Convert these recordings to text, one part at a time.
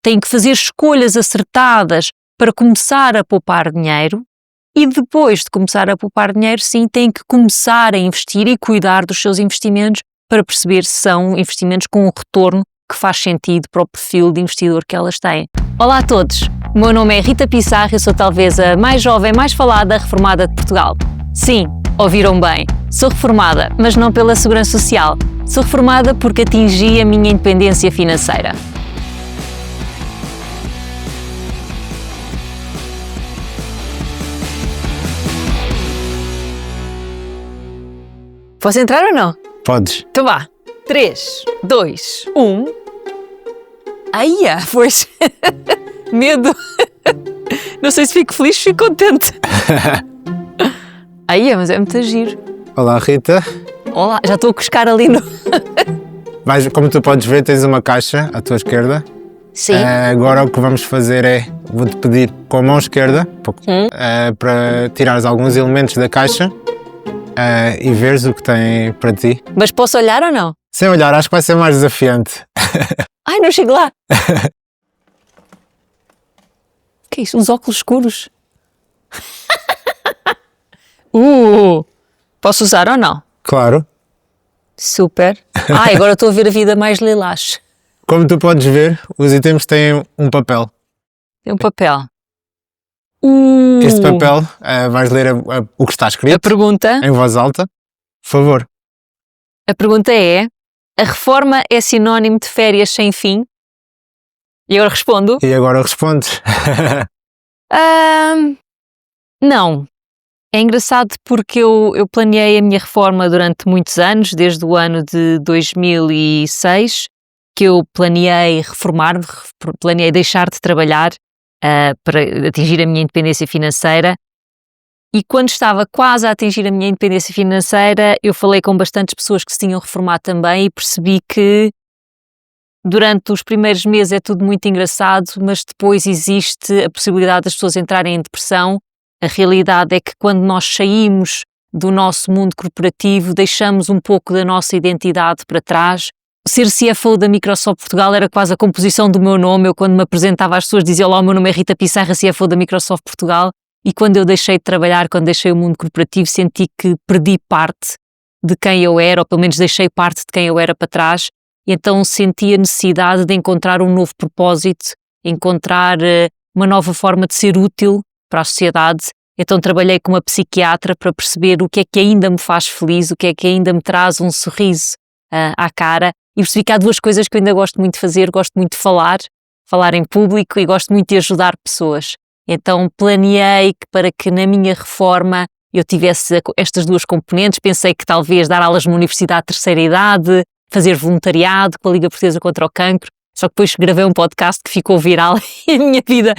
têm que fazer escolhas acertadas para começar a poupar dinheiro e depois de começar a poupar dinheiro, sim, têm que começar a investir e cuidar dos seus investimentos para perceber se são investimentos com um retorno que faz sentido para o perfil de investidor que elas têm. Olá a todos, o meu nome é Rita Pissarro, eu sou talvez a mais jovem, mais falada reformada de Portugal. Sim, ouviram bem, sou reformada, mas não pela Segurança Social. Sou reformada porque atingi a minha independência financeira. Posso entrar ou não? Podes. Então vá. 3, 2, 1. Aia, pois. Medo. Não sei se fico feliz ou fico contente. Aia, mas é muito giro. Olá, Rita. Olá, já estou a cuscar ali no... Como tu podes ver, tens uma caixa à tua esquerda. Sim. Agora o que vamos fazer é, vou-te pedir com a mão esquerda para tirares alguns elementos da caixa e veres o que tem para ti. Mas posso olhar ou não? Sem olhar, acho que vai ser mais desafiante. Ai, não chego lá. O que é isto? Uns óculos escuros? Posso usar ou não? Claro. Super. Agora estou a ver a vida mais lilás. Como tu podes ver, os itens têm um papel. Tem um papel. Este papel, vais ler o que está escrito A pergunta... em voz alta. Por favor. A pergunta é: a reforma é sinónimo de férias sem fim? E agora respondo. E agora respondes. Não. É engraçado porque eu planeei a minha reforma durante muitos anos, desde o ano de 2006, que eu planeei reformar-me, planeei deixar de trabalhar para atingir a minha independência financeira. E quando estava quase a atingir a minha independência financeira, eu falei com bastantes pessoas que se tinham reformado também e percebi que durante os primeiros meses é tudo muito engraçado, mas depois existe a possibilidade das pessoas entrarem em depressão. A realidade é que quando nós saímos do nosso mundo corporativo, deixamos um pouco da nossa identidade para trás. Ser CFO da Microsoft Portugal era quase a composição do meu nome. Eu, quando me apresentava às pessoas, dizia: olá, o meu nome é Rita Pissarra, CFO da Microsoft Portugal. E quando eu deixei de trabalhar, quando deixei o mundo corporativo, senti que perdi parte de quem eu era, ou pelo menos deixei parte de quem eu era para trás. E então senti a necessidade de encontrar um novo propósito, encontrar uma nova forma de ser útil para a sociedade. Então trabalhei com uma psiquiatra para perceber o que é que ainda me faz feliz, o que é que ainda me traz um sorriso à cara, e percebi que há duas coisas que eu ainda gosto muito de fazer. Gosto muito de falar em público, e gosto muito de ajudar pessoas. Então planeei que para que na minha reforma eu tivesse estas duas componentes. Pensei que talvez dar aulas numa universidade de terceira idade, fazer voluntariado com a Liga Portuguesa contra o Cancro. Só que depois gravei um podcast que ficou viral e a minha vida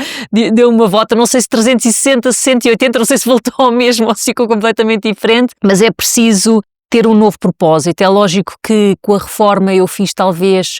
deu uma volta, não sei se 360, 180, não sei se voltou ao mesmo ou se ficou completamente diferente, mas é preciso ter um novo propósito. É lógico que com a reforma eu fiz talvez...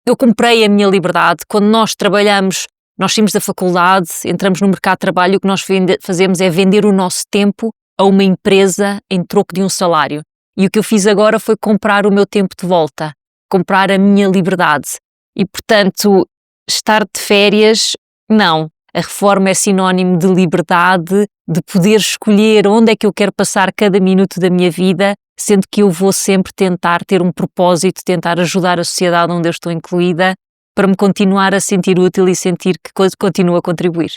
Eu comprei a minha liberdade. Quando nós trabalhamos, nós saímos da faculdade, entramos no mercado de trabalho, o que nós fazemos é vender o nosso tempo a uma empresa em troco de um salário. E o que eu fiz agora foi comprar o meu tempo de volta, comprar a minha liberdade. E, portanto, estar de férias, não. A reforma é sinónimo de liberdade, de poder escolher onde é que eu quero passar cada minuto da minha vida, sendo que eu vou sempre tentar ter um propósito, tentar ajudar a sociedade onde eu estou incluída, para me continuar a sentir útil e sentir que continuo a contribuir.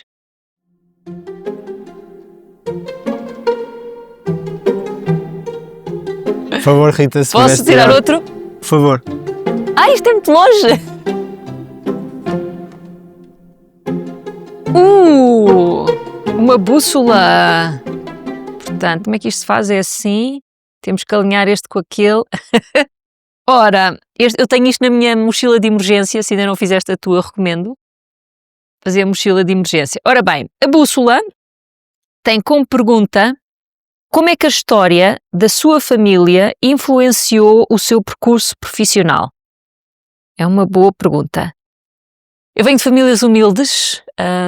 Por favor, Rita, se Posso tirar outro? Por favor. Isto é muito longe! Uma bússola! Portanto, como é que isto se faz? É assim, temos que alinhar este com aquele. Ora, eu tenho isto na minha mochila de emergência. Se ainda não fizeste a tua, recomendo fazer a mochila de emergência. Ora bem, a bússola tem como pergunta: como é que a história da sua família influenciou o seu percurso profissional? É uma boa pergunta. Eu venho de famílias humildes,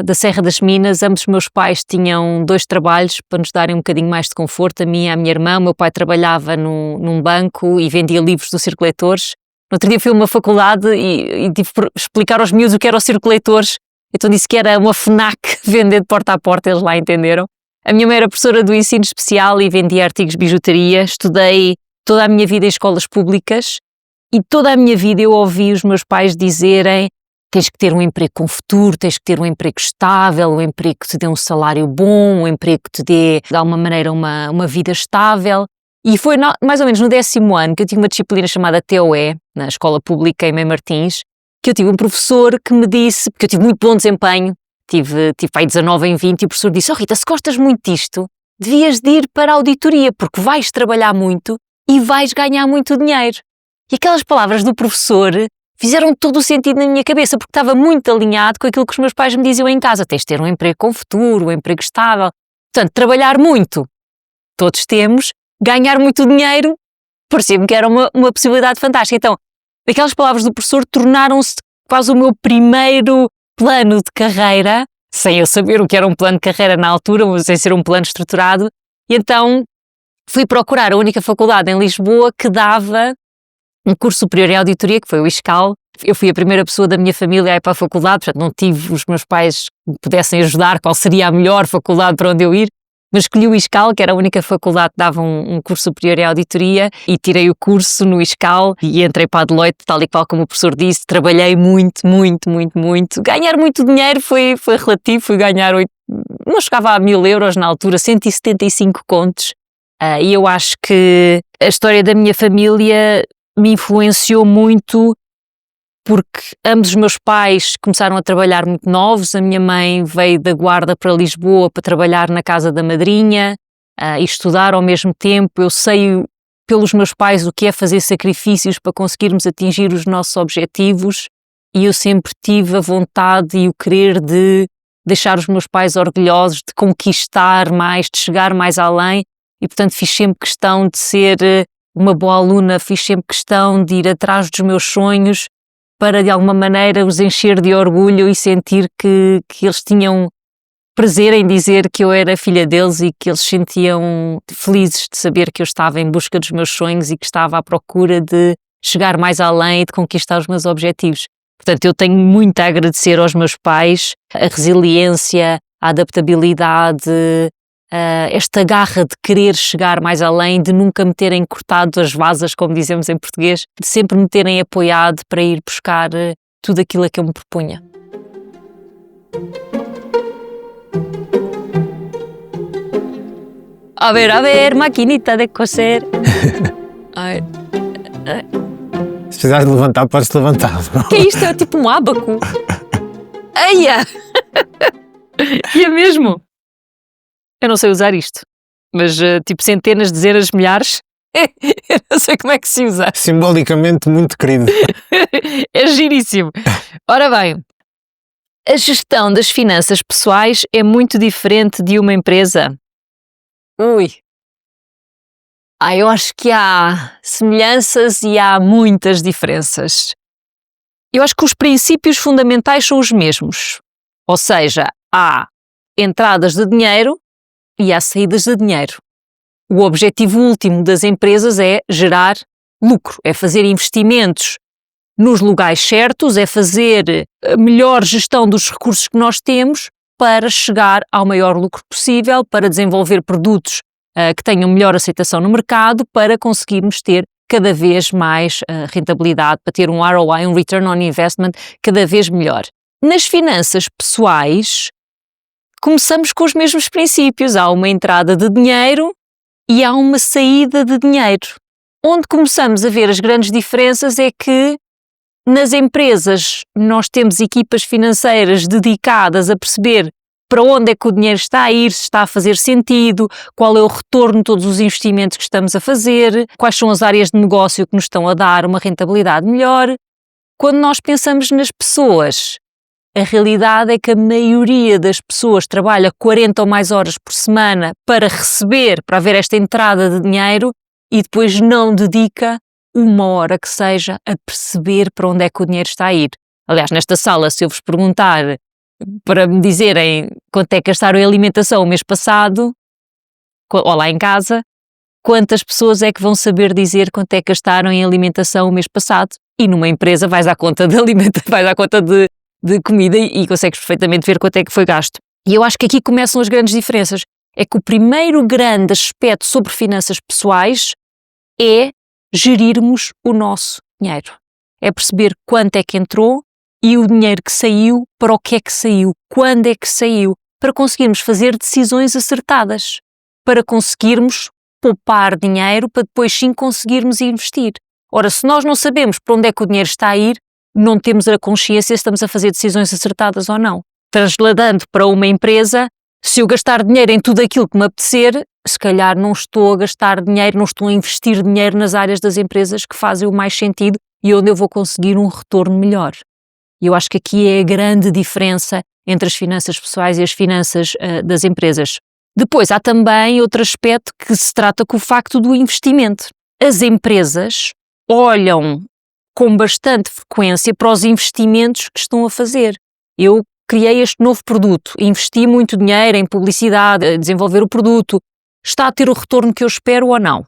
da Serra das Minas. Ambos os meus pais tinham 2 trabalhos para nos darem um bocadinho mais de conforto, a mim e à minha irmã. O meu pai trabalhava num banco e vendia livros do Circo Leitores. No outro dia fui a uma faculdade e tive que explicar aos miúdos o que era o Circo Leitores. Então disse que era uma FNAC vender de porta a porta, eles lá entenderam. A minha mãe era professora do ensino especial e vendia artigos de bijutaria. Estudei toda a minha vida em escolas públicas e toda a minha vida eu ouvi os meus pais dizerem: tens que ter um emprego com futuro, tens que ter um emprego estável, um emprego que te dê um salário bom, um emprego que te dê, de alguma maneira, uma vida estável. E foi mais ou menos no 10º ano que eu tive uma disciplina chamada TOE, na escola pública em Mãe Martins, que eu tive um professor que me disse, porque eu tive muito bom desempenho, tive aí 19 em 20, e o professor disse: oh Rita, se gostas muito disto, devias de ir para a auditoria, porque vais trabalhar muito e vais ganhar muito dinheiro. E aquelas palavras do professor fizeram todo o sentido na minha cabeça, porque estava muito alinhado com aquilo que os meus pais me diziam em casa: tens de ter um emprego com futuro, um emprego estável. Portanto, trabalhar muito, todos temos, ganhar muito dinheiro, parecia-me que era uma possibilidade fantástica. Então, aquelas palavras do professor tornaram-se quase o meu primeiro plano de carreira, sem eu saber o que era um plano de carreira na altura, mas sem ser um plano estruturado. E então fui procurar a única faculdade em Lisboa que dava um curso superior em auditoria, que foi o ISCAL. Eu fui a primeira pessoa da minha família a ir para a faculdade, portanto não tive os meus pais que me pudessem ajudar qual seria a melhor faculdade para onde eu ir, mas escolhi o ISCAL, que era a única faculdade que dava um curso superior em auditoria, e tirei o curso no ISCAL e entrei para a Deloitte, tal e qual como o professor disse. Trabalhei muito. Ganhar muito dinheiro foi relativo, fui ganhar não chegava a 1.000 euros na altura, 175 contos. E eu acho que a história da minha família me influenciou muito, porque ambos os meus pais começaram a trabalhar muito novos. A minha mãe veio da Guarda para Lisboa para trabalhar na casa da madrinha e estudar ao mesmo tempo. Eu sei pelos meus pais o que é fazer sacrifícios para conseguirmos atingir os nossos objetivos, e eu sempre tive a vontade e o querer de deixar os meus pais orgulhosos, de conquistar mais, de chegar mais além, e portanto fiz sempre questão de ser uma boa aluna, fiz sempre questão de ir atrás dos meus sonhos para de alguma maneira os encher de orgulho e sentir que eles tinham prazer em dizer que eu era filha deles e que eles se sentiam felizes de saber que eu estava em busca dos meus sonhos e que estava à procura de chegar mais além e de conquistar os meus objetivos. Portanto, eu tenho muito a agradecer aos meus pais a resiliência, a adaptabilidade, esta garra de querer chegar mais além, de nunca me terem cortado as vasas, como dizemos em português, de sempre me terem apoiado para ir buscar tudo aquilo a que eu me propunha. A ver, maquinita de coser. Se precisares de levantar, podes levantar. O que é isto? É tipo um ábaco. Eia! E é mesmo? Eu não sei usar isto, mas tipo centenas, dezenas, milhares, eu não sei como é que se usa. Simbolicamente muito querido. É giríssimo. Ora bem, a gestão das finanças pessoais é muito diferente de uma empresa? Eu acho que há semelhanças e há muitas diferenças. Eu acho que os princípios fundamentais são os mesmos, ou seja, há entradas de dinheiro e há saídas de dinheiro. O objetivo último das empresas é gerar lucro, é fazer investimentos nos lugares certos, é fazer a melhor gestão dos recursos que nós temos para chegar ao maior lucro possível, para desenvolver produtos que tenham melhor aceitação no mercado, para conseguirmos ter cada vez mais rentabilidade, para ter um ROI, um Return on Investment, cada vez melhor. Nas finanças pessoais, começamos com os mesmos princípios. Há uma entrada de dinheiro e há uma saída de dinheiro. Onde começamos a ver as grandes diferenças é que nas empresas nós temos equipas financeiras dedicadas a perceber para onde é que o dinheiro está a ir, se está a fazer sentido, qual é o retorno de todos os investimentos que estamos a fazer, quais são as áreas de negócio que nos estão a dar uma rentabilidade melhor. Quando nós pensamos nas pessoas, a realidade é que a maioria das pessoas trabalha 40 ou mais horas por semana para receber, para haver esta entrada de dinheiro, e depois não dedica uma hora que seja a perceber para onde é que o dinheiro está a ir. Aliás, nesta sala, se eu vos perguntar para me dizerem quanto é que gastaram em alimentação o mês passado, ou lá em casa, quantas pessoas é que vão saber dizer quanto é que gastaram em alimentação o mês passado? E numa empresa vais à conta de alimento, vais à conta de comida e consegues perfeitamente ver quanto é que foi gasto. E eu acho que aqui começam as grandes diferenças. É que o primeiro grande aspecto sobre finanças pessoais é gerirmos o nosso dinheiro. É perceber quanto é que entrou e o dinheiro que saiu, para o que é que saiu, quando é que saiu, para conseguirmos fazer decisões acertadas, para conseguirmos poupar dinheiro, para depois sim conseguirmos investir. Ora, se nós não sabemos para onde é que o dinheiro está a ir, não temos a consciência se estamos a fazer decisões acertadas ou não. Trasladando para uma empresa, se eu gastar dinheiro em tudo aquilo que me apetecer, se calhar não estou a gastar dinheiro, não estou a investir dinheiro nas áreas das empresas que fazem o mais sentido e onde eu vou conseguir um retorno melhor. E eu acho que aqui é a grande diferença entre as finanças pessoais e as finanças das empresas. Depois há também outro aspecto que se trata com o facto do investimento. As empresas olham com bastante frequência para os investimentos que estão a fazer. Eu criei este novo produto, investi muito dinheiro em publicidade, a desenvolver o produto. Está a ter o retorno que eu espero ou não?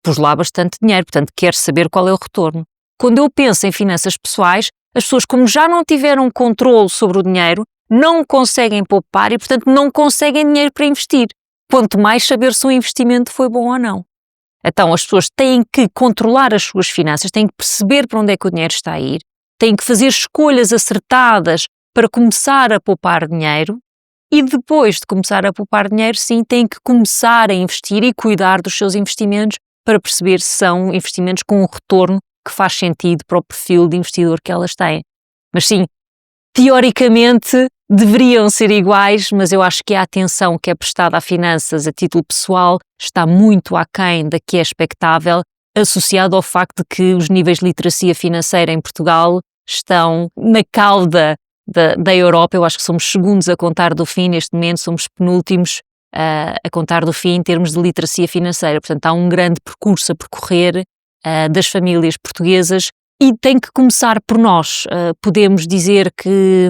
Pus lá bastante dinheiro, portanto quero saber qual é o retorno. Quando eu penso em finanças pessoais, as pessoas, como já não tiveram controle sobre o dinheiro, não conseguem poupar e, portanto, não conseguem dinheiro para investir. Quanto mais saber se o investimento foi bom ou não. Então, as pessoas têm que controlar as suas finanças, têm que perceber para onde é que o dinheiro está a ir, têm que fazer escolhas acertadas para começar a poupar dinheiro e depois de começar a poupar dinheiro, sim, têm que começar a investir e cuidar dos seus investimentos para perceber se são investimentos com um retorno que faz sentido para o perfil de investidor que elas têm. Mas sim, teoricamente deveriam ser iguais, mas eu acho que a atenção que é prestada a finanças a título pessoal está muito aquém da que é expectável, associado ao facto de que os níveis de literacia financeira em Portugal estão na cauda da Europa. Eu acho que somos segundos a contar do fim, neste momento somos penúltimos a contar do fim em termos de literacia financeira. Portanto, há um grande percurso a percorrer das famílias portuguesas e tem que começar por nós. Podemos dizer que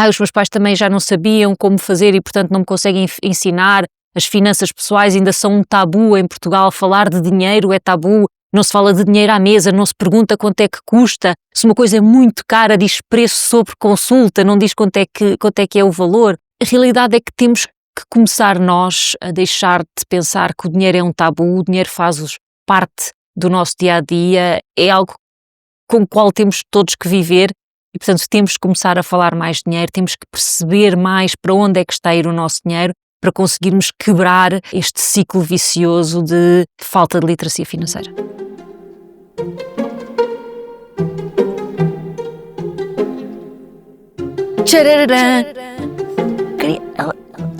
os meus pais também já não sabiam como fazer e, portanto, não me conseguem ensinar. As finanças pessoais ainda são um tabu em Portugal. Falar de dinheiro é tabu. Não se fala de dinheiro à mesa, não se pergunta quanto é que custa. Se uma coisa é muito cara, diz preço sobre consulta, não diz quanto é que é o valor. A realidade é que temos que começar nós a deixar de pensar que o dinheiro é um tabu. O dinheiro faz parte do nosso dia-a-dia, é algo com o qual temos todos que viver e, portanto, temos que começar a falar mais de dinheiro, temos que perceber mais para onde é que está a ir o nosso dinheiro para conseguirmos quebrar este ciclo vicioso de falta de literacia financeira. Tchararã!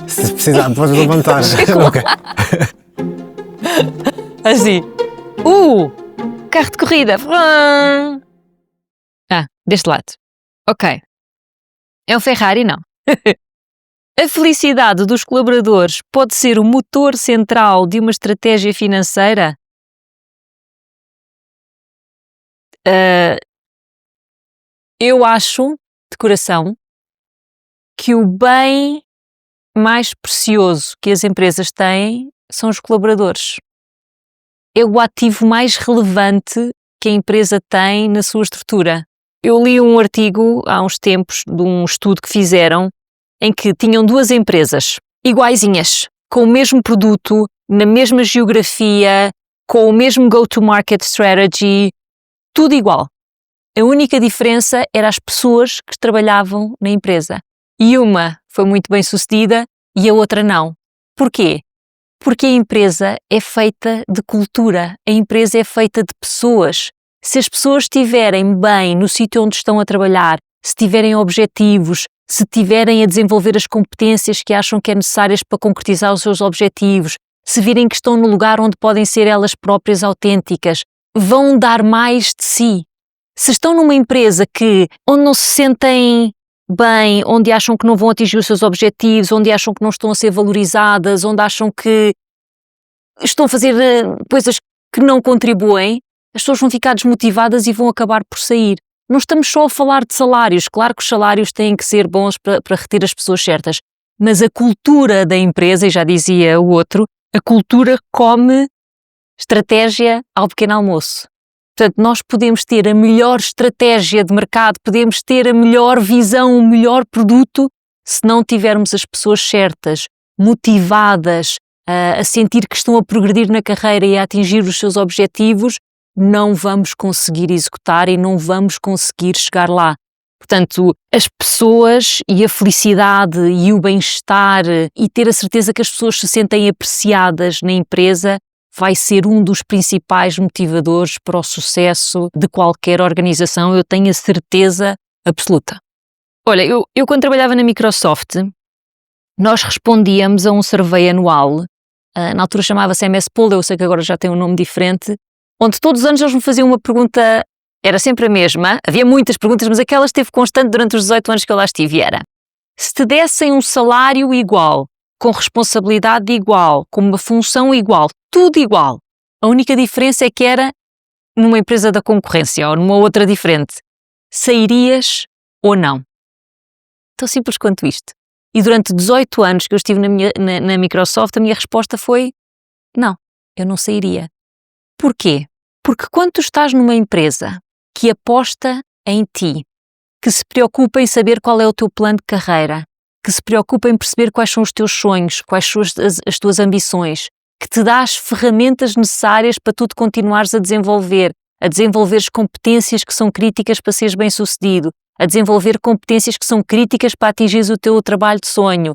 Se precisar, podes levantar. Okay. Assim. Carro de corrida. Deste lado. Ok. É um Ferrari, não. A felicidade dos colaboradores pode ser o motor central de uma estratégia financeira? Eu acho, de coração, que o bem mais precioso que as empresas têm são os colaboradores. É o ativo mais relevante que a empresa tem na sua estrutura. Eu li um artigo há uns tempos de um estudo que fizeram em que tinham duas empresas iguaizinhas, com o mesmo produto, na mesma geografia, com o mesmo go-to-market strategy, tudo igual. A única diferença era as pessoas que trabalhavam na empresa. E uma foi muito bem sucedida e a outra não. Porquê? Porque a empresa é feita de cultura, a empresa é feita de pessoas. Se as pessoas estiverem bem no sítio onde estão a trabalhar, se tiverem objetivos, se tiverem a desenvolver as competências que acham que é necessárias para concretizar os seus objetivos, se virem que estão no lugar onde podem ser elas próprias autênticas, vão dar mais de si. Se estão numa empresa onde não se sentem bem, onde acham que não vão atingir os seus objetivos, onde acham que não estão a ser valorizadas, onde acham que estão a fazer coisas que não contribuem, as pessoas vão ficar desmotivadas e vão acabar por sair. Não estamos só a falar de salários, claro que os salários têm que ser bons para reter as pessoas certas, mas a cultura da empresa, e já dizia o outro, a cultura come estratégia ao pequeno almoço. Portanto, nós podemos ter a melhor estratégia de mercado, podemos ter a melhor visão, o melhor produto, se não tivermos as pessoas certas, motivadas, a sentir que estão a progredir na carreira e a atingir os seus objetivos, não vamos conseguir executar e não vamos conseguir chegar lá. Portanto, as pessoas e a felicidade e o bem-estar e ter a certeza que as pessoas se sentem apreciadas na empresa vai ser um dos principais motivadores para o sucesso de qualquer organização, eu tenho a certeza absoluta. Olha, eu quando trabalhava na Microsoft, nós respondíamos a um survey anual, na altura chamava-se MS Poll, eu sei que agora já tem um nome diferente, onde todos os anos eles me faziam uma pergunta, era sempre a mesma, havia muitas perguntas, mas aquela esteve constante durante os 18 anos que eu lá estive, era: se te dessem um salário igual, com responsabilidade igual, com uma função igual, tudo igual, a única diferença é que era numa empresa da concorrência ou numa outra diferente, sairias ou não? Tão simples quanto isto. E durante 18 anos que eu estive na Microsoft, a minha resposta foi: não, eu não sairia. Porquê? Porque quando tu estás numa empresa que aposta em ti, que se preocupa em saber qual é o teu plano de carreira, que se preocupa em perceber quais são os teus sonhos, quais são as tuas ambições, que te dá as ferramentas necessárias para tu te continuares a desenvolveres competências que são críticas para seres bem-sucedido, a desenvolver competências que são críticas para atingires o teu trabalho de sonho,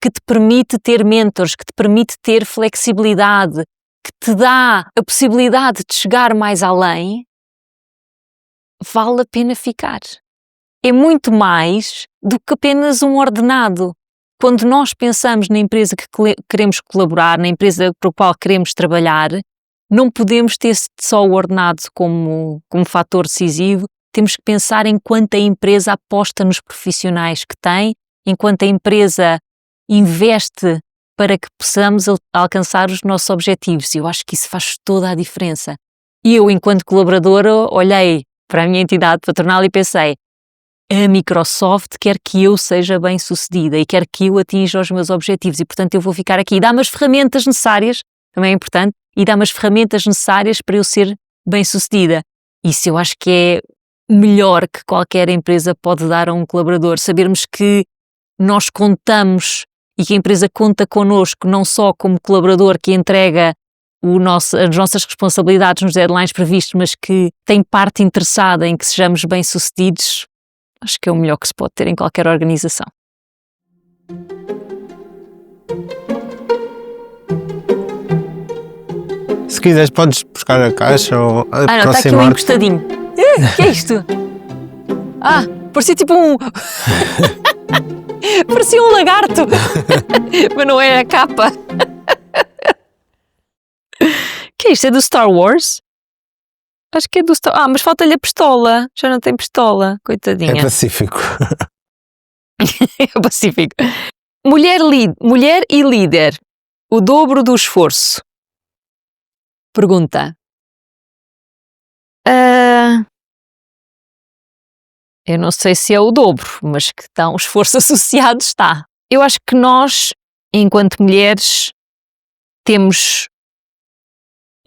que te permite ter mentors, que te permite ter flexibilidade, que te dá a possibilidade de chegar mais além, vale a pena ficar. É muito mais do que apenas um ordenado. Quando nós pensamos na empresa que queremos colaborar, na empresa para a qual queremos trabalhar, não podemos ter só o ordenado como fator decisivo, temos que pensar em quanto a empresa aposta nos profissionais que tem, enquanto a empresa investe para que possamos alcançar os nossos objetivos. Eu acho que isso faz toda a diferença. E eu, enquanto colaboradora, olhei para a minha entidade patronal e pensei: a Microsoft quer que eu seja bem-sucedida e quer que eu atinja os meus objetivos e, portanto, eu vou ficar aqui. E dá-me as ferramentas necessárias, também é importante, e dá-me as ferramentas necessárias para eu ser bem-sucedida. Isso eu acho que é o melhor que qualquer empresa pode dar a um colaborador. Sabermos que nós contamos e que a empresa conta connosco não só como colaborador que entrega as nossas responsabilidades nos deadlines previstos, mas que tem parte interessada em que sejamos bem-sucedidos. Acho que é o melhor que se pode ter em qualquer organização. Se quiseres, podes buscar a caixa ou aproximar-te. Não, está aqui um encostadinho. Que é isto? Parecia tipo um... parecia um lagarto. Mas não é a capa. Que é isto? É do Star Wars? Acho que é do Star... mas falta-lhe a pistola. Já não tem pistola. Coitadinha. É pacífico. É pacífico. Mulher e líder. O dobro do esforço. Pergunta. Eu não sei se é o dobro, mas que está um esforço associado, está. Eu acho que nós, enquanto mulheres, temos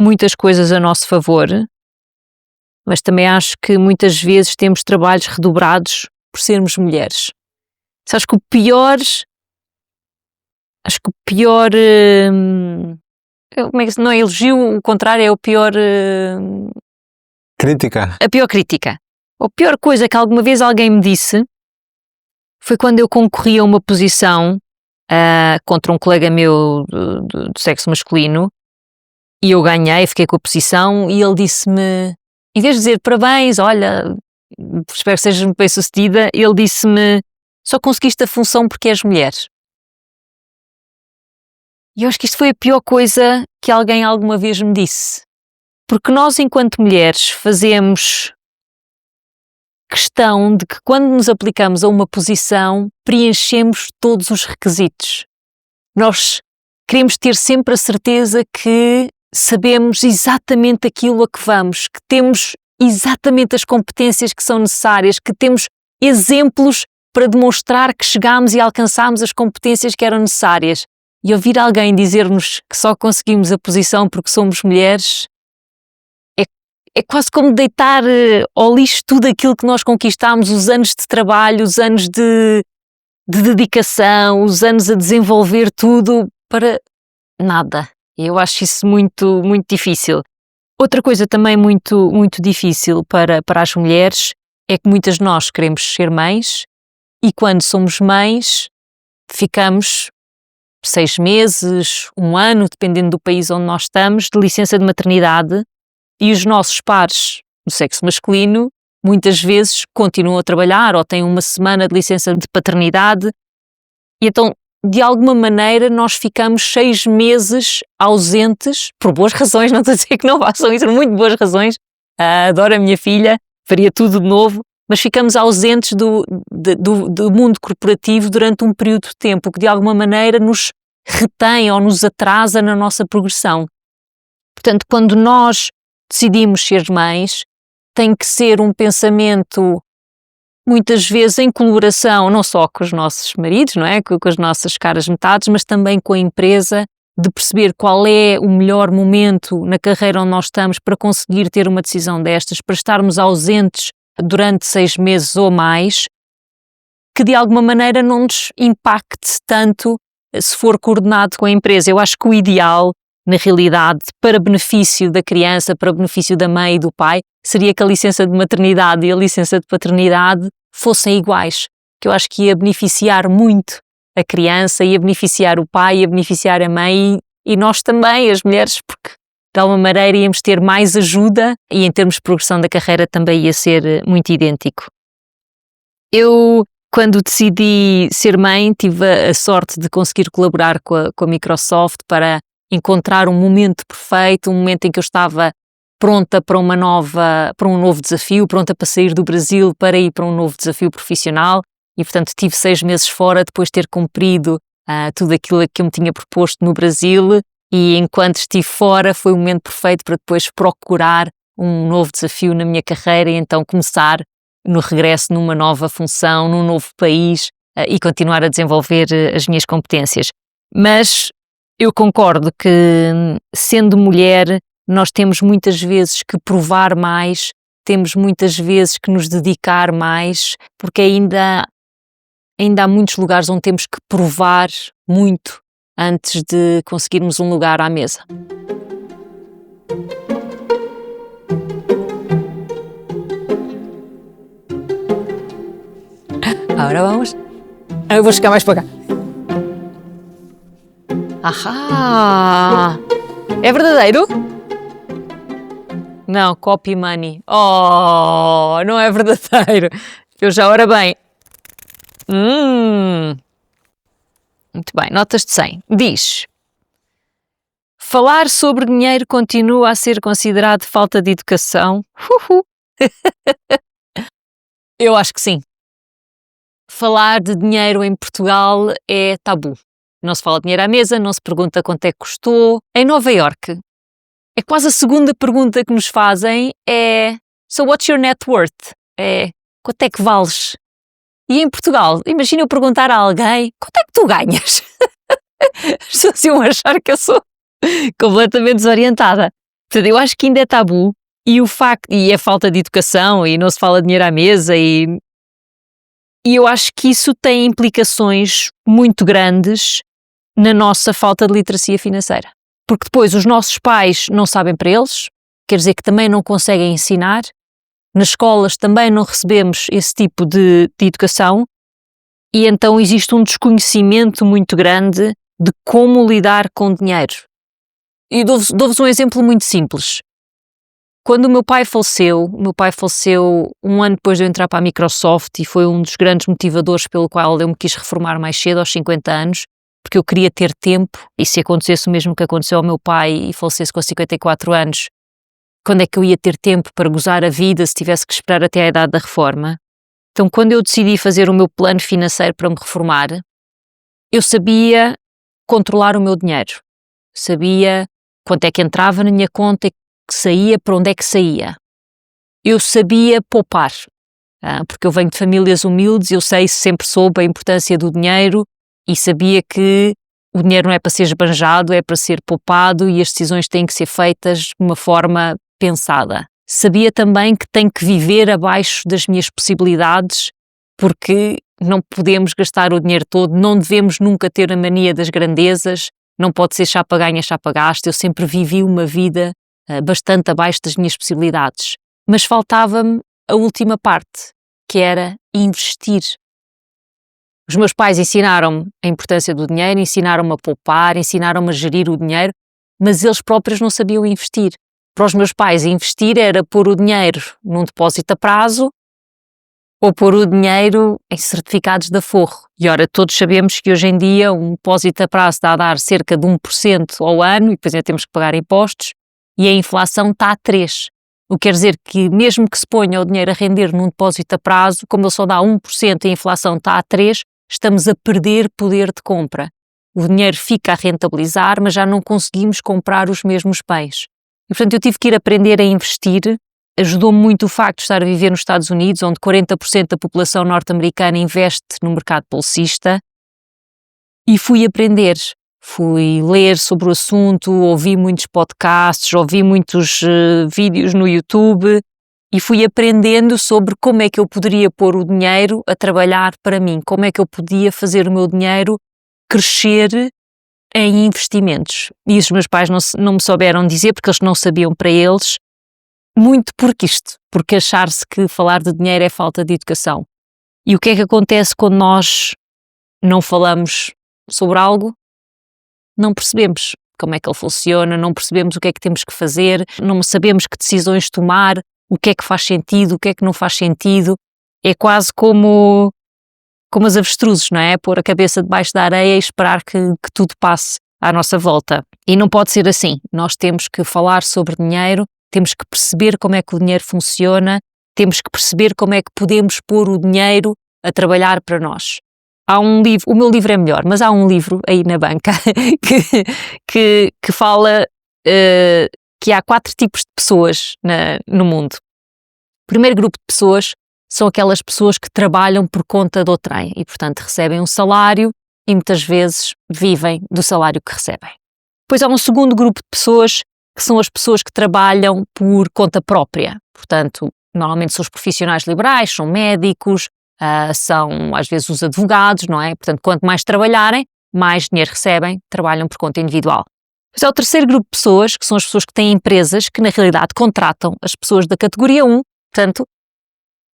muitas coisas a nosso favor, mas também acho que muitas vezes temos trabalhos redobrados por sermos mulheres. Acho que o pior, como é que não é elogio, o contrário é o pior... Crítica. A pior crítica. A pior coisa que alguma vez alguém me disse foi quando eu concorri a uma posição contra um colega meu do sexo masculino e eu ganhei, fiquei com a posição e ele disse-me, em vez de dizer parabéns, olha, espero que sejas bem sucedida, ele disse-me: só conseguiste a função porque és mulher. E eu acho que isto foi a pior coisa que alguém alguma vez me disse. Porque nós, enquanto mulheres, fazemos questão de que quando nos aplicamos a uma posição, preenchemos todos os requisitos. Nós queremos ter sempre a certeza que sabemos exatamente aquilo a que vamos, que temos exatamente as competências que são necessárias, que temos exemplos para demonstrar que chegámos e alcançámos as competências que eram necessárias. E ouvir alguém dizer-nos que só conseguimos a posição porque somos mulheres é quase como deitar ao lixo tudo aquilo que nós conquistámos, os anos de trabalho, os anos de dedicação, os anos a desenvolver tudo para nada. Eu acho isso muito, muito difícil. Outra coisa também muito, muito difícil para as mulheres é que muitas de nós queremos ser mães e quando somos mães ficamos 6 meses, 1 ano, dependendo do país onde nós estamos, de licença de maternidade e os nossos pares do sexo masculino muitas vezes continuam a trabalhar ou têm 1 semana de licença de paternidade e então de alguma maneira nós ficamos 6 meses ausentes, por boas razões, não estou a dizer que não façam isso, por muito boas razões, adoro a minha filha, faria tudo de novo, mas ficamos ausentes do mundo corporativo durante um período de tempo que de alguma maneira nos retém ou nos atrasa na nossa progressão. Portanto, quando nós decidimos ser mães, tem que ser um pensamento muitas vezes em colaboração não só com os nossos maridos, não é? Com as nossas caras metades, mas também com a empresa, de perceber qual é o melhor momento na carreira onde nós estamos para conseguir ter uma decisão destas, para estarmos ausentes durante 6 meses ou mais, que de alguma maneira não nos impacte tanto se for coordenado com a empresa. Eu acho que o ideal, na realidade, para benefício da criança, para benefício da mãe e do pai, seria que a licença de maternidade e a licença de paternidade fossem iguais, que eu acho que ia beneficiar muito a criança, ia beneficiar o pai, ia beneficiar a mãe e nós também, as mulheres, porque de alguma maneira íamos ter mais ajuda e em termos de progressão da carreira também ia ser muito idêntico. Eu, quando decidi ser mãe, tive a sorte de conseguir colaborar com a Microsoft para encontrar um momento perfeito, um momento em que eu estava pronta para um novo desafio, pronta para sair do Brasil para ir para um novo desafio profissional e, portanto, tive 6 meses fora depois de ter cumprido tudo aquilo que eu me tinha proposto no Brasil e enquanto estive fora foi o momento perfeito para depois procurar um novo desafio na minha carreira e então começar no regresso numa nova função, num novo país e continuar a desenvolver as minhas competências. Mas eu concordo que, sendo mulher, nós temos muitas vezes que provar mais, temos muitas vezes que nos dedicar mais, porque ainda há muitos lugares onde temos que provar muito antes de conseguirmos um lugar à mesa. Agora vamos. Eu vou chegar mais para cá. Ahá! É verdadeiro? Não, copy money. Oh, não é verdadeiro. Eu já, ora bem. Muito bem, notas de 100. Diz: falar sobre dinheiro continua a ser considerado falta de educação? Eu acho que sim. Falar de dinheiro em Portugal é tabu. Não se fala de dinheiro à mesa, não se pergunta quanto é que custou. Em Nova Iorque, é quase a segunda pergunta que nos fazem é So what's your net worth? É quanto é que vales? E em Portugal, imagina eu perguntar a alguém quanto é que tu ganhas? As pessoas iam achar que eu sou completamente desorientada. Portanto, eu acho que ainda é tabu e é falta de educação e não se fala de dinheiro à mesa e eu acho que isso tem implicações muito grandes na nossa falta de literacia financeira. Porque depois os nossos pais não sabem para eles, quer dizer que também não conseguem ensinar, nas escolas também não recebemos esse tipo de educação e então existe um desconhecimento muito grande de como lidar com dinheiro. E dou-vos um exemplo muito simples. Quando o meu pai faleceu 1 ano depois de eu entrar para a Microsoft e foi um dos grandes motivadores pelo qual eu me quis reformar mais cedo, aos 50 anos, porque eu queria ter tempo e se acontecesse o mesmo que aconteceu ao meu pai e falecesse com 54 anos, quando é que eu ia ter tempo para gozar a vida se tivesse que esperar até à idade da reforma? Então, quando eu decidi fazer o meu plano financeiro para me reformar, eu sabia controlar o meu dinheiro, sabia quanto é que entrava na minha conta e que saía, para onde é que saía. Eu sabia poupar, porque eu venho de famílias humildes, eu sempre soube a importância do dinheiro e sabia que o dinheiro não é para ser esbanjado, é para ser poupado e as decisões têm que ser feitas de uma forma pensada. sabia também que tenho que viver abaixo das minhas possibilidades, porque não podemos gastar o dinheiro todo, não devemos nunca ter a mania das grandezas, não pode ser chapa ganha, chapa gasta. Eu sempre vivi uma vida bastante abaixo das minhas possibilidades. Mas faltava-me a última parte, que era investir. Os meus pais ensinaram-me a importância do dinheiro, ensinaram-me a poupar, ensinaram-me a gerir o dinheiro, mas eles próprios não sabiam investir. Para os meus pais, investir era pôr o dinheiro num depósito a prazo ou pôr o dinheiro em certificados de aforro. E ora, todos sabemos que hoje em dia um depósito a prazo está a dar cerca de 1% ao ano e depois ainda temos que pagar impostos e a inflação está a 3%. O que quer dizer que mesmo que se ponha o dinheiro a render num depósito a prazo, como ele só dá 1% e a inflação está a 3%, estamos a perder poder de compra. O dinheiro fica a rentabilizar, mas já não conseguimos comprar os mesmos bens. E, portanto, eu tive que ir aprender a investir. Ajudou-me muito o facto de estar a viver nos Estados Unidos, onde 40% da população norte-americana investe no mercado bolsista. E fui aprender, fui ler sobre o assunto, ouvi muitos podcasts, ouvi muitos vídeos no YouTube e fui aprendendo sobre como é que eu poderia pôr o dinheiro a trabalhar para mim, como é que eu podia fazer o meu dinheiro crescer em investimentos. E os meus pais não me souberam dizer, porque eles não sabiam para eles, muito porque achar-se que falar de dinheiro é falta de educação. E o que é que acontece quando nós não falamos sobre algo? Não percebemos como é que ele funciona, não percebemos o que é que temos que fazer, não sabemos que decisões tomar, o que é que faz sentido, o que é que não faz sentido. É quase como as avestruzes, não é? Pôr a cabeça debaixo da areia e esperar que tudo passe à nossa volta. E não pode ser assim. Nós temos que falar sobre dinheiro, temos que perceber como é que o dinheiro funciona, temos que perceber como é que podemos pôr o dinheiro a trabalhar para nós. Há um livro, o meu livro é melhor, mas há um livro aí na banca que fala que há 4 tipos de pessoas no mundo. O primeiro grupo de pessoas são aquelas pessoas que trabalham por conta de outrem e, portanto, recebem um salário e muitas vezes vivem do salário que recebem. Depois há um segundo grupo de pessoas que são as pessoas que trabalham por conta própria. Portanto, normalmente são os profissionais liberais, são médicos, são às vezes os advogados, não é? Portanto, quanto mais trabalharem, mais dinheiro recebem, trabalham por conta individual. Depois há o terceiro grupo de pessoas, que são as pessoas que têm empresas que na realidade contratam as pessoas da categoria 1, portanto,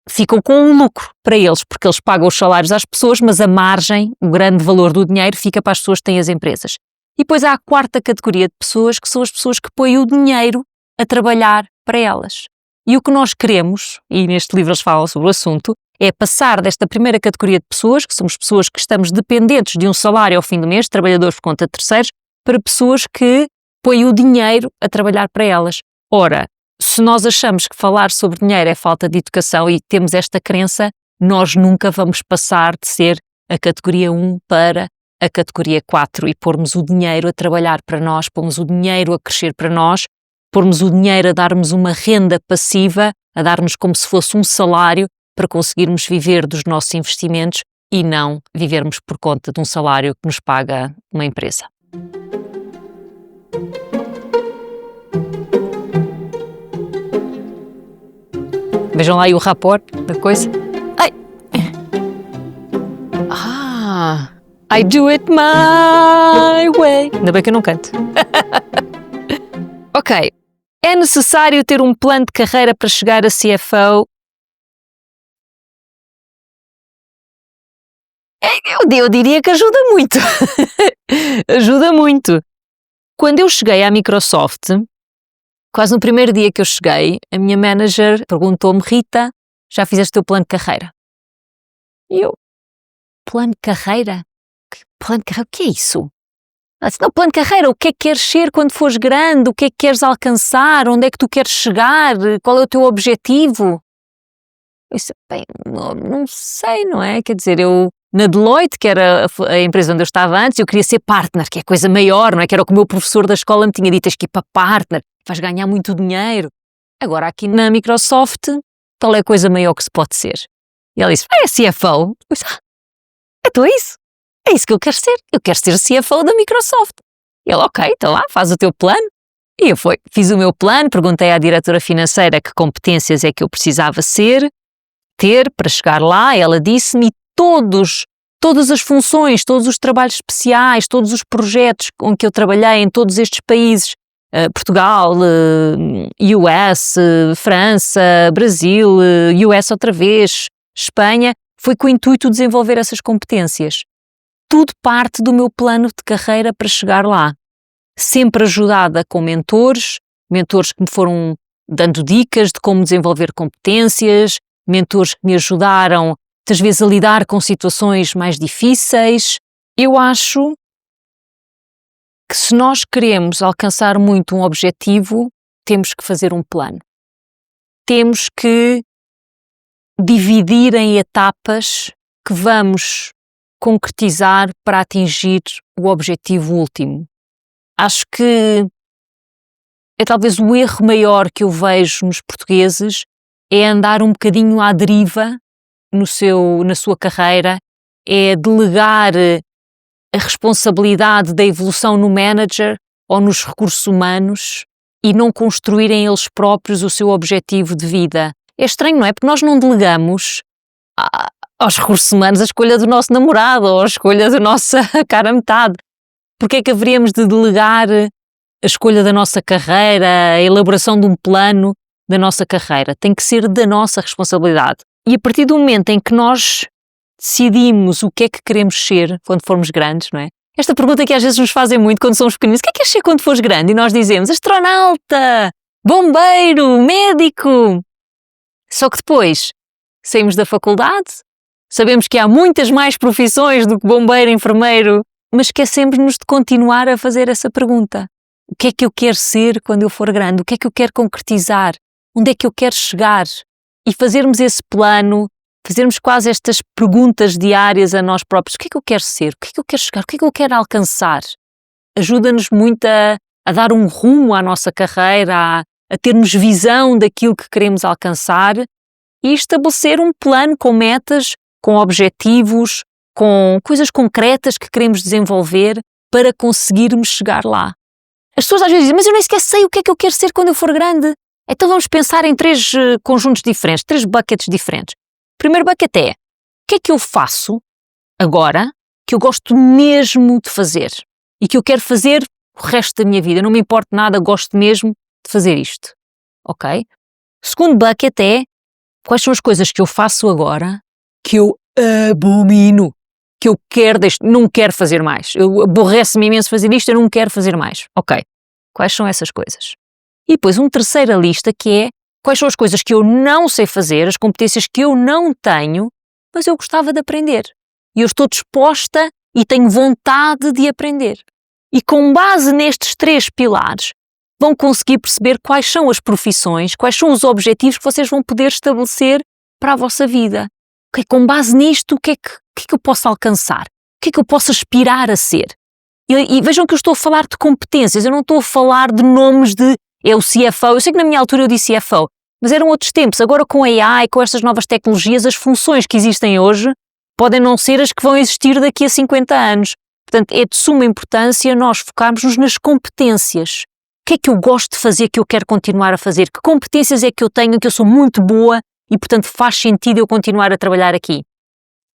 ficam com um lucro para eles, porque eles pagam os salários às pessoas, mas a margem, o grande valor do dinheiro fica para as pessoas que têm as empresas. E depois há a quarta categoria de pessoas, que são as pessoas que põem o dinheiro a trabalhar para elas. E o que nós queremos, e neste livro eles falam sobre o assunto, é passar desta primeira categoria de pessoas, que somos pessoas que estamos dependentes de um salário ao fim do mês, trabalhadores por conta de terceiros, para pessoas que põem o dinheiro a trabalhar para elas. Ora, se nós achamos que falar sobre dinheiro é falta de educação e temos esta crença, nós nunca vamos passar de ser a categoria 1 para a categoria 4 e pormos o dinheiro a trabalhar para nós, pormos o dinheiro a crescer para nós, pormos o dinheiro a darmos uma renda passiva, a darmos como se fosse um salário para conseguirmos viver dos nossos investimentos e não vivermos por conta de um salário que nos paga uma empresa. Vejam lá aí o rapport da coisa. Ai! I do it my way. Ainda bem que eu não canto. Ok. É necessário ter um plano de carreira para chegar a CFO? Eu diria que ajuda muito. Ajuda muito. Quando eu cheguei à Microsoft, quase no primeiro dia que eu cheguei, a minha manager perguntou-me: Rita, já fizeste o teu plano de carreira? E eu, plano de carreira? Plano de carreira? O que é isso? Ela disse: não, plano de carreira, o que é que queres ser quando fores grande? O que é que queres alcançar? Onde é que tu queres chegar? Qual é o teu objetivo? Eu disse: bem, não sei, não é? Quer dizer, eu na Deloitte, que era a empresa onde eu estava antes, eu queria ser partner, que é coisa maior, não é? Que era o que o meu professor da escola me tinha dito: tens que ir para partner, vais ganhar muito dinheiro. Agora aqui na Microsoft, qual é a coisa maior que se pode ser? E ela disse: é CFO. Eu disse: então é isso. É isso que eu quero ser. Eu quero ser CFO da Microsoft. E ele: ok, então lá, faz o teu plano. E fiz o meu plano, perguntei à diretora financeira que competências é que eu precisava ter para chegar lá. Ela disse-me todas as funções, todos os trabalhos especiais, todos os projetos com que eu trabalhei em todos estes países, Portugal, US, França, Brasil, US outra vez, Espanha, foi com o intuito de desenvolver essas competências. Tudo parte do meu plano de carreira para chegar lá. Sempre ajudada com mentores que me foram dando dicas de como desenvolver competências, mentores que me ajudaram, muitas vezes, a lidar com situações mais difíceis. Eu acho que se nós queremos alcançar muito um objetivo, temos que fazer um plano. Temos que dividir em etapas que vamos concretizar para atingir o objetivo último. Acho que é talvez o erro maior que eu vejo nos portugueses é andar um bocadinho à deriva na sua carreira, é delegar a responsabilidade da evolução no manager ou nos recursos humanos e não construírem eles próprios o seu objetivo de vida. É estranho, não é? Porque nós não delegamos aos recursos humanos a escolha do nosso namorado ou a escolha da nossa cara metade. Porque é que haveríamos de delegar a escolha da nossa carreira, a elaboração de um plano da nossa carreira? Tem que ser da nossa responsabilidade. E a partir do momento em que nós decidimos o que é que queremos ser quando formos grandes, não é? Esta pergunta que às vezes nos fazem muito quando somos pequeninos: o que é queres ser quando fores grande? E nós dizemos astronauta, bombeiro, médico. Só que depois saímos da faculdade, sabemos que há muitas mais profissões do que bombeiro, enfermeiro, mas esquecemos-nos de continuar a fazer essa pergunta. O que é que eu quero ser quando eu for grande? O que é que eu quero concretizar? Onde é que eu quero chegar? E fazermos esse plano, fazermos quase estas perguntas diárias a nós próprios. O que é que eu quero ser? O que é que eu quero chegar? O que é que eu quero alcançar? Ajuda-nos muito a dar um rumo à nossa carreira, a termos visão daquilo que queremos alcançar e estabelecer um plano com metas, com objetivos, com coisas concretas que queremos desenvolver para conseguirmos chegar lá. As pessoas às vezes dizem: mas eu nem sequer sei o que é que eu quero ser quando eu for grande. Então vamos pensar em 3 conjuntos diferentes, 3 buckets diferentes. O primeiro bucket é: o que é que eu faço agora que eu gosto mesmo de fazer e que eu quero fazer o resto da minha vida? Não me importa nada, gosto mesmo de fazer isto. Ok? O segundo bucket é: quais são as coisas que eu faço agora que eu abomino, que eu não quero fazer mais. Aborrece-me imenso fazer isto, eu não quero fazer mais. Ok, quais são essas coisas? E depois uma terceira lista que é: quais são as coisas que eu não sei fazer, as competências que eu não tenho, mas eu gostava de aprender. E eu estou disposta e tenho vontade de aprender. E com base nestes 3 pilares, vão conseguir perceber quais são as profissões, quais são os objetivos que vocês vão poder estabelecer para a vossa vida. Okay, com base nisto, o que é que eu posso alcançar? O que é que eu posso aspirar a ser? E vejam que eu estou a falar de competências, eu não estou a falar de nomes de é o CFO. Eu sei que na minha altura eu disse CFO, mas eram outros tempos. Agora com a AI, com estas novas tecnologias, as funções que existem hoje podem não ser as que vão existir daqui a 50 anos. Portanto, é de suma importância nós focarmos-nos nas competências. O que é que eu gosto de fazer, que eu quero continuar a fazer? Que competências é que eu tenho, que eu sou muito boa e, portanto, faz sentido eu continuar a trabalhar aqui?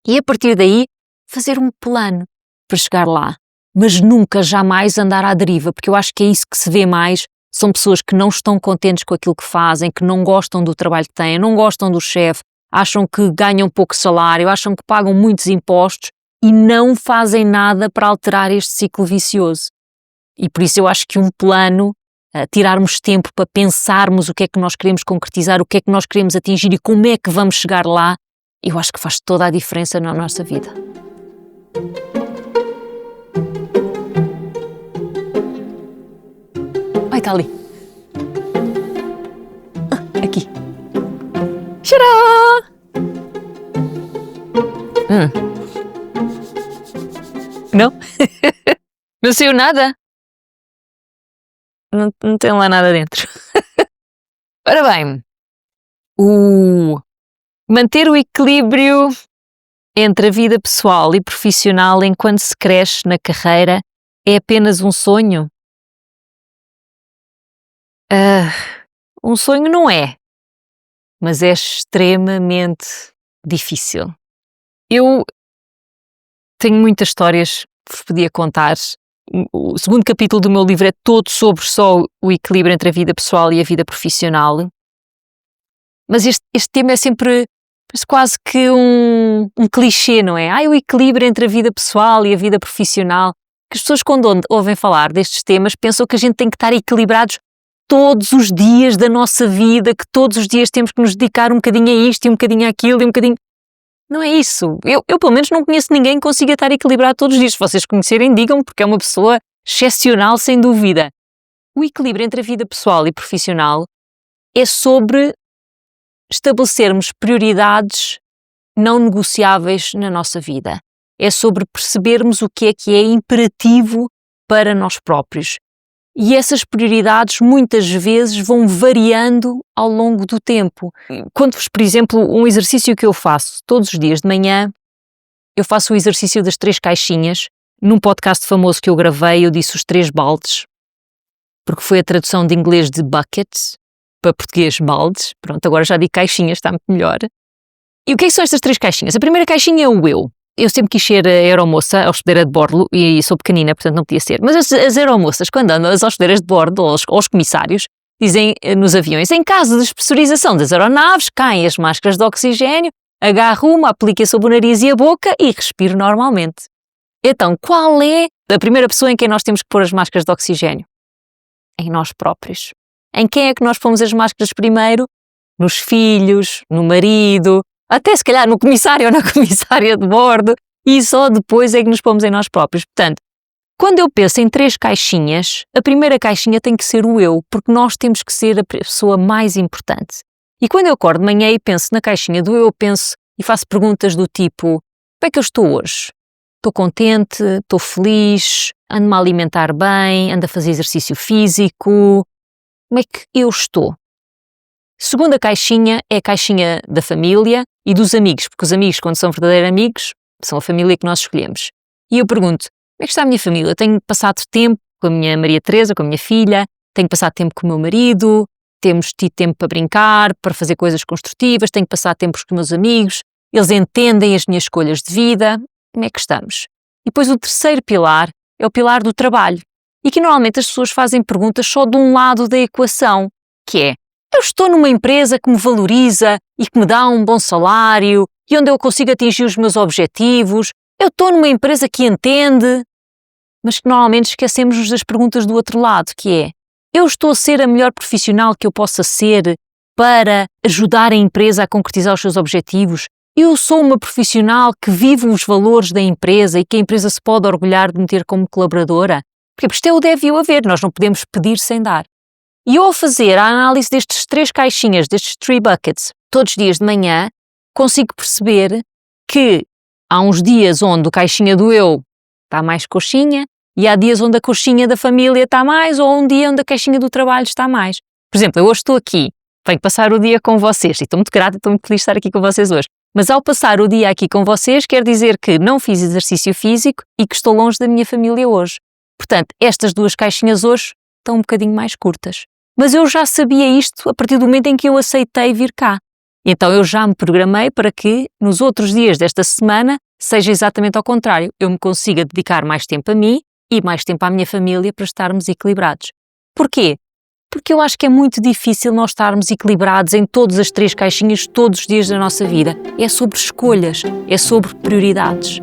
E a partir daí, fazer um plano para chegar lá. Mas nunca, jamais andar à deriva, porque eu acho que é isso que se vê mais. São pessoas que não estão contentes com aquilo que fazem, que não gostam do trabalho que têm, não gostam do chefe, acham que ganham pouco salário, acham que pagam muitos impostos e não fazem nada para alterar este ciclo vicioso. E por isso eu acho que um plano, tirarmos tempo para pensarmos o que é que nós queremos concretizar, o que é que nós queremos atingir e como é que vamos chegar lá, eu acho que faz toda a diferença na nossa vida. Ai, está ali. Aqui. Tcharam! Não? Não saiu nada? Não tem lá nada dentro. Ora bem, manter o equilíbrio entre a vida pessoal e profissional enquanto se cresce na carreira é apenas um sonho? Um sonho não é, mas é extremamente difícil. Eu tenho muitas histórias que vos podia contar. O segundo capítulo do meu livro é todo sobre só o equilíbrio entre a vida pessoal e a vida profissional. Mas este tema é sempre quase que um clichê, não é? O equilíbrio entre a vida pessoal e a vida profissional. Que as pessoas, quando ouvem falar destes temas, pensam que a gente tem que estar equilibrados todos os dias da nossa vida, que todos os dias temos que nos dedicar um bocadinho a isto e um bocadinho àquilo e um bocadinho... Não é isso. Eu pelo menos não conheço ninguém que consiga estar equilibrado todos os dias. Se vocês conhecerem, digam, porque é uma pessoa excepcional, sem dúvida. O equilíbrio entre a vida pessoal e profissional é sobre estabelecermos prioridades não negociáveis na nossa vida. É sobre percebermos o que é imperativo para nós próprios. E essas prioridades muitas vezes vão variando ao longo do tempo. Conto-vos, por exemplo, um exercício que eu faço todos os dias de manhã. Eu faço o exercício das 3 caixinhas. Num podcast famoso que eu gravei, eu disse os 3 baldes, porque foi a tradução de inglês de buckets para português baldes. Pronto, agora já digo caixinhas, está muito melhor. E o que são estas 3 caixinhas? A primeira caixinha é o eu. Eu sempre quis ser aeromoça, hospedeira de bordo, e sou pequenina, portanto não podia ser. Mas as aeromoças, quando andam as hospedeiras de bordo, ou os comissários, dizem nos aviões, em caso de despressurização das aeronaves, caem as máscaras de oxigênio, agarro uma, aplique sobre o nariz e a boca e respiro normalmente. Então, qual é a primeira pessoa em quem nós temos que pôr as máscaras de oxigênio? Em nós próprios. Em quem é que nós pomos as máscaras primeiro? Nos filhos, no marido... Até se calhar no comissário ou na comissária de bordo, e só depois é que nos pomos em nós próprios. Portanto, quando eu penso em 3 caixinhas, a primeira caixinha tem que ser o eu, porque nós temos que ser a pessoa mais importante. E quando eu acordo de manhã e penso na caixinha do eu penso e faço perguntas do tipo: como é que eu estou hoje? Estou contente? Estou feliz? Ando-me a alimentar bem? Ando a fazer exercício físico? Como é que eu estou? Segunda caixinha é a caixinha da família e dos amigos, porque os amigos, quando são verdadeiros amigos, são a família que nós escolhemos. E eu pergunto, como é que está a minha família? Tenho passado tempo com a minha Maria Teresa, com a minha filha, tenho passado tempo com o meu marido, temos tido tempo para brincar, para fazer coisas construtivas, tenho passado tempo com os meus amigos, eles entendem as minhas escolhas de vida, como é que estamos? E depois o terceiro pilar é o pilar do trabalho. E que normalmente as pessoas fazem perguntas só de um lado da equação, que é: eu estou numa empresa que me valoriza e que me dá um bom salário e onde eu consigo atingir os meus objetivos? Eu estou numa empresa que entende? Mas que normalmente esquecemos-nos das perguntas do outro lado, que é: eu estou a ser a melhor profissional que eu possa ser para ajudar a empresa a concretizar os seus objetivos? Eu sou uma profissional que vive os valores da empresa e que a empresa se pode orgulhar de me ter como colaboradora? Porque isto é o deve e o haver, nós não podemos pedir sem dar. E eu, ao fazer a análise destes 3 caixinhas, destes 3 buckets, todos os dias de manhã, consigo perceber que há uns dias onde a caixinha do eu está mais coxinha e há dias onde a coxinha da família está mais, ou um dia onde a caixinha do trabalho está mais. Por exemplo, eu hoje estou aqui, venho passar o dia com vocês e estou muito grata, estou muito feliz de estar aqui com vocês hoje. Mas ao passar o dia aqui com vocês, quer dizer que não fiz exercício físico e que estou longe da minha família hoje. Portanto, estas 2 caixinhas hoje estão um bocadinho mais curtas. Mas eu já sabia isto a partir do momento em que eu aceitei vir cá. Então eu já me programei para que nos outros dias desta semana seja exatamente ao contrário. Eu me consiga dedicar mais tempo a mim e mais tempo à minha família para estarmos equilibrados. Porquê? Porque eu acho que é muito difícil nós estarmos equilibrados em todas as 3 caixinhas todos os dias da nossa vida. É sobre escolhas, é sobre prioridades.